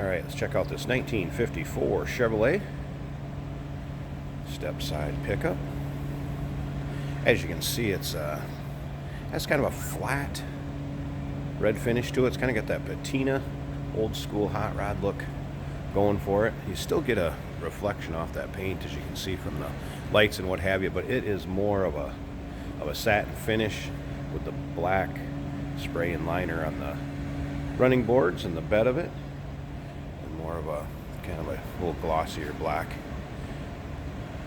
Alright, let's check out this 1954 Chevrolet step side pickup. As you can see, it's has kind of a flat red finish to it. It's kind of got that patina, old school hot rod look going for it. You still get a reflection off that paint, as you can see from the lights and what have you, but it is more of a satin finish with the black spray and liner on the running boards and the bed of it, and more of a kind of a little glossier black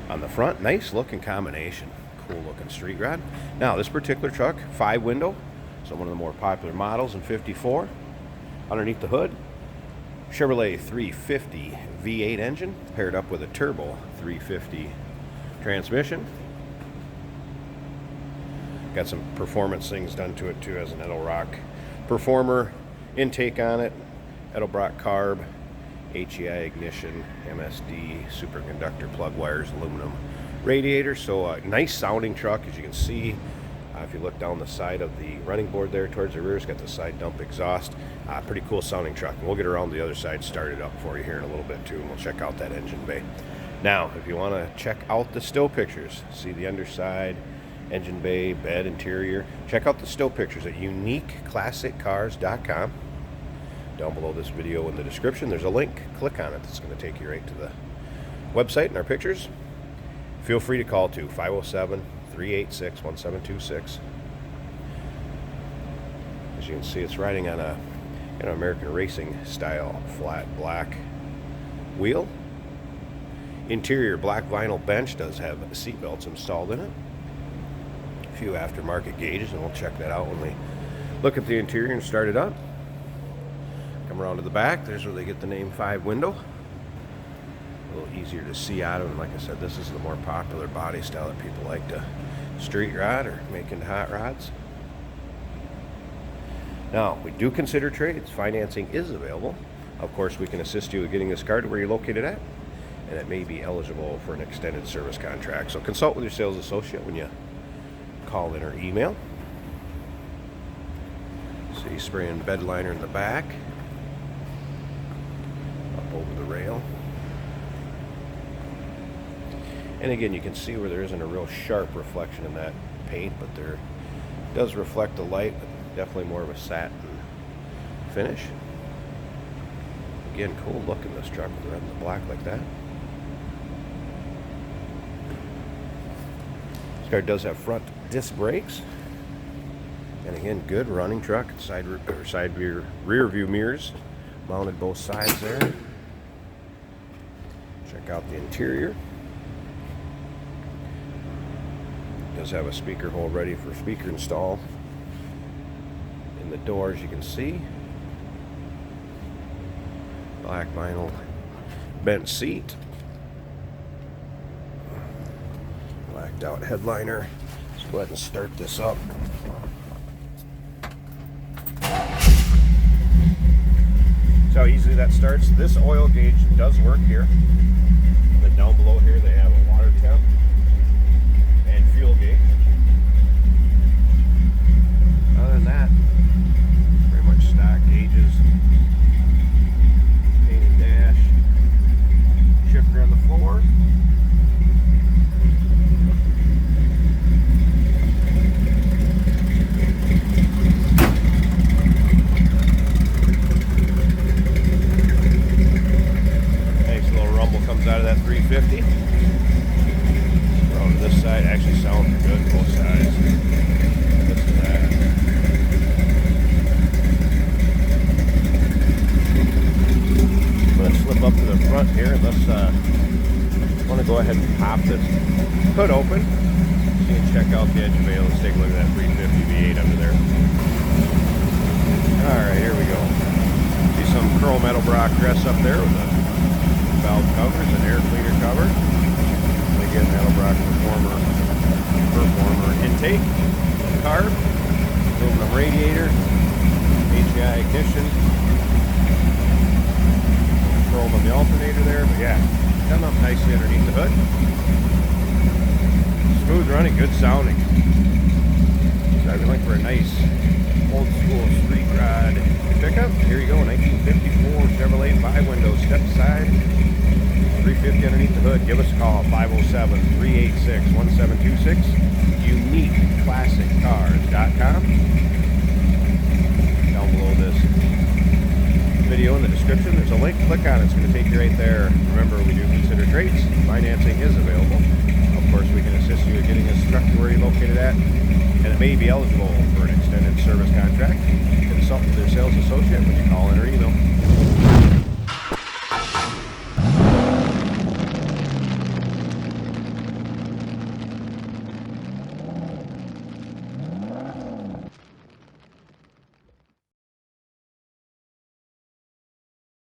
on the front. Nice looking combination, cool looking street rod. Now this particular truck, 5-window, so one of the more popular models in 54. Underneath the hood, Chevrolet 350 V8 engine paired up with a turbo 350 transmission. Got some performance things done to it too, as an Edelbrock Performer intake on it, Edelbrock carb, HEI ignition, MSD, superconductor plug wires, aluminum radiator. So a nice sounding truck, as you can see. If you look down the side of the running board there towards the rear, it's got the side dump exhaust. Pretty cool sounding truck. And we'll get around the other side started up for you here in a little bit too, and we'll check out that engine bay. Now, if you want to check out the still pictures, see the underside, engine bay, bed, interior, check out the still pictures at uniqueclassiccars.com. Down below this video in the description, there's a link. Click on it. It's going to take you right to the website and our pictures. Feel free to call to 507-386-1726. As you can see, it's riding on a American racing style flat black wheel. Interior black vinyl bench, does have seat belts installed in it. A few aftermarket gauges, and we'll check that out when we look at the interior and start it up. Come around to the back, there's where they get the name 5-window. A little easier to see out of, and like I said, this is the more popular body style that people like to street rod or make into hot rods. Now, we do consider trades. Financing is available. Of course, we can assist you with getting this car to where you're located at, and it may be eligible for an extended service contract. So consult with your sales associate when you call in or email. See, spraying bed liner in the back, up over the rail. And again, you can see where there isn't a real sharp reflection in that paint, but there does reflect the light, but definitely more of a satin finish. Again, cool looking, this truck with the red and the black like that. This car does have front disc brakes. And again, good running truck. Rear view mirrors mounted both sides there. Check out the interior. Does have a speaker hole ready for speaker install. In the doors, you can see black vinyl bent seat, blacked out headliner. Let's go ahead and start this up. So how easily that starts. This oil gauge does work here. And then down below here they have a water temp and fuel gauge. Other than that, pretty much stock gauges. Painted dash. Shifter on the floor. Comes out of that 350. On this side, actually sounds good both sides. Listen to that. I'm going to slip up to the front here. Let's want to go ahead and pop this hood open. So you can check out the engine bay. Let's take a look at that 350 V8 under there. Alright, here we go. See some chrome Edelbrock dress up there with a valve covers and air cleaner cover. And again, Edelbrock Performer intake, carb, aluminum radiator, HEI ignition, chrome on the alternator there. But yeah, done up nicely underneath the hood. Smooth running, good sounding. So I'd be looking for a nice Old school street rod pickup. Here you go, 1954 Chevrolet 5-window step side. 350 underneath the hood. Give us a call, 507-386-1726. UniqueClassicCars.com. Down below this video in the description, there's a link. Click on it. It's going to take you right there. Remember, we do consider trades. Financing is available. Of course, we can assist you in getting this truck to where you're located at, and it may be eligible for an extended service contract. Consult with your sales associate when you call in or email.